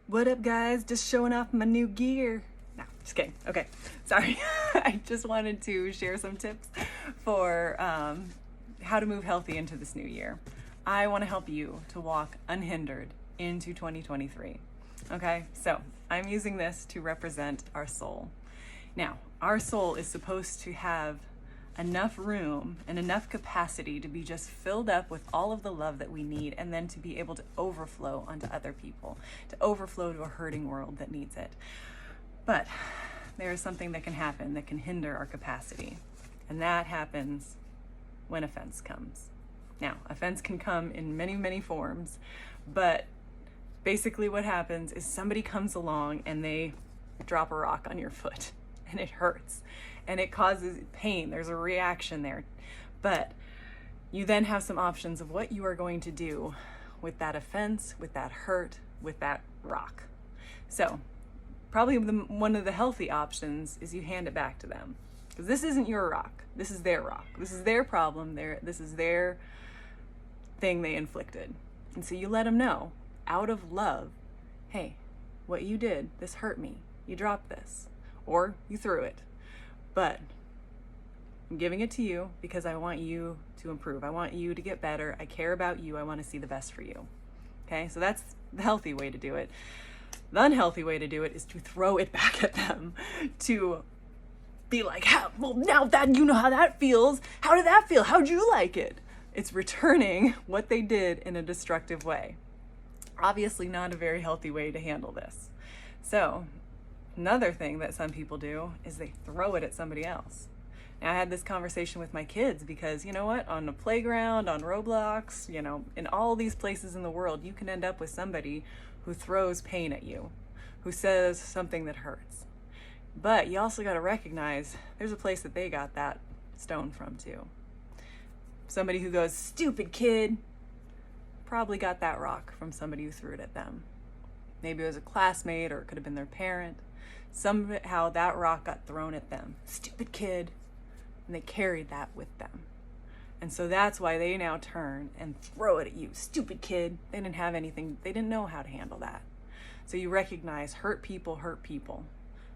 What up, guys? Just showing off my new gear. No, just kidding. Okay, sorry. I just wanted to share some tips for how to move healthy into this new year. I want to help you to walk unhindered into 2023. Okay, so I'm using this to represent our soul. Now, our soul is supposed to have enough room and enough capacity to be just filled up with all of the love that we need, and then to be able to overflow onto other people, to overflow to a hurting world that needs it. But there is something that can happen that can hinder our capacity, and that happens when offense comes. Now, offense can come in many, many forms, but basically what happens is somebody comes along and they drop a rock on your foot, and it hurts. And it causes pain. There's a reaction there. But you then have some options of what you are going to do with that offense, with that hurt, with that rock. So probably one of the healthy options is you hand it back to them. Because this isn't your rock. This is their rock. This is their problem. This is their thing they inflicted. And so you let them know, out of love, hey, what you did, this hurt me. You dropped this. Or you threw it. But I'm giving it to you because I want you to improve. I want you to get better. I care about you. I want to see the best for you. Okay, so that's the healthy way to do it. The unhealthy way to do it is to throw it back at them, to be like, well, now that you know how that feels, how did that feel? How'd you like it? It's returning what they did in a destructive way. Obviously not a very healthy way to handle this. So another thing that some people do is they throw it at somebody else. Now, I had this conversation with my kids because, you know what, on the playground, on Roblox, in all these places in the world, you can end up with somebody who throws pain at you, who says something that hurts. But you also got to recognize there's a place that they got that stone from too. Somebody who goes, stupid kid, probably got that rock from somebody who threw it at them. Maybe it was a classmate, or it could have been their parent. Somehow that rock got thrown at them. Stupid kid. And they carried that with them. And so that's why they now turn and throw it at you. Stupid kid. They didn't have anything. They didn't know how to handle that. So you recognize hurt people hurt people.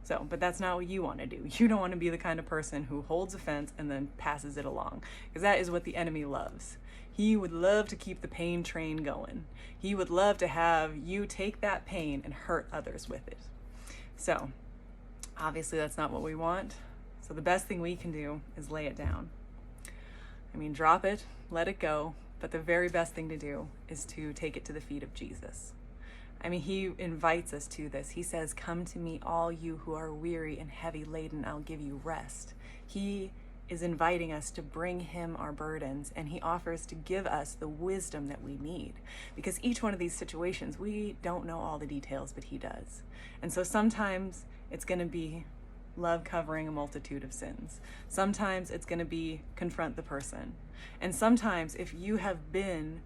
But that's not what you want to do. You don't want to be the kind of person who holds offense and then passes it along. Because that is what the enemy loves. He would love to keep the pain train going. He would love to have you take that pain and hurt others with it. So obviously that's not what we want. So the best thing we can do is lay it down. Drop it, let it go. But the very best thing to do is to take it to the feet of Jesus. He invites us to this. He says, come to me, all you who are weary and heavy laden, I'll give you rest. He is inviting us to bring him our burdens, and he offers to give us the wisdom that we need. Because each one of these situations, we don't know all the details, but he does. And so sometimes it's going to be love covering a multitude of sins. Sometimes it's going to be confront the person. And sometimes if you have been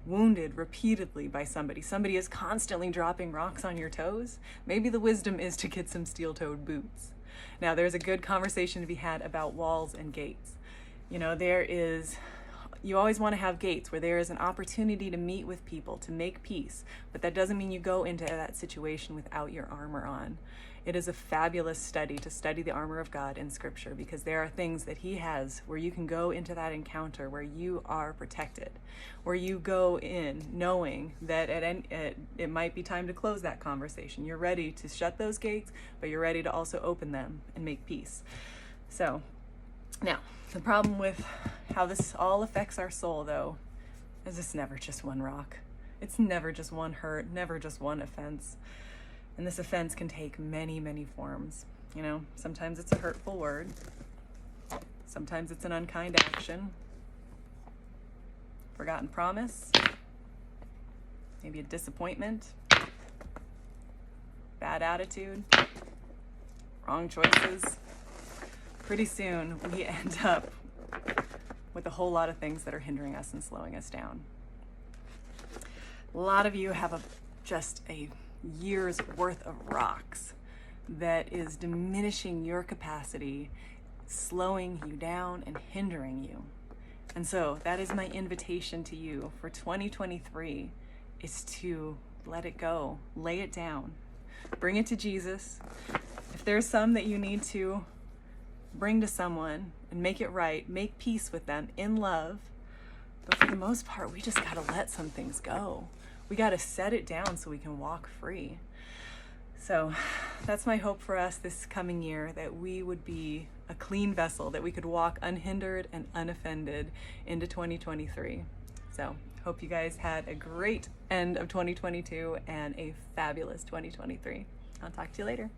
wounded repeatedly by somebody is constantly dropping rocks on your toes, maybe the wisdom is to get some steel-toed boots. Now, there's a good conversation to be had about walls and gates. You always want to have gates where there is an opportunity to meet with people, to make peace, but that doesn't mean you go into that situation without your armor on. It is a fabulous study to study the armor of God in Scripture, because there are things that he has where you can go into that encounter where you are protected, where you go in knowing that it might be time to close that conversation. You're ready to shut those gates, but you're ready to also open them and make peace. So now, the problem with how this all affects our soul, though, is it's never just one rock. It's never just one hurt, never just one offense. And this offense can take many, many forms. Sometimes it's a hurtful word. Sometimes it's an unkind action. Forgotten promise. Maybe a disappointment. Bad attitude. Wrong choices. Pretty soon we end up with a whole lot of things that are hindering us and slowing us down. A lot of you have just a year's worth of rocks that is diminishing your capacity, slowing you down and hindering you. And so that is my invitation to you for 2023, is to let it go, lay it down, bring it to Jesus. If there's some that you need to bring to someone and make it right, make peace with them in love. But for the most part, we just got to let some things go. We got to set it down so we can walk free. So that's my hope for us this coming year, that we would be a clean vessel, that we could walk unhindered and unoffended into 2023. So hope you guys had a great end of 2022 and a fabulous 2023. I'll talk to you later.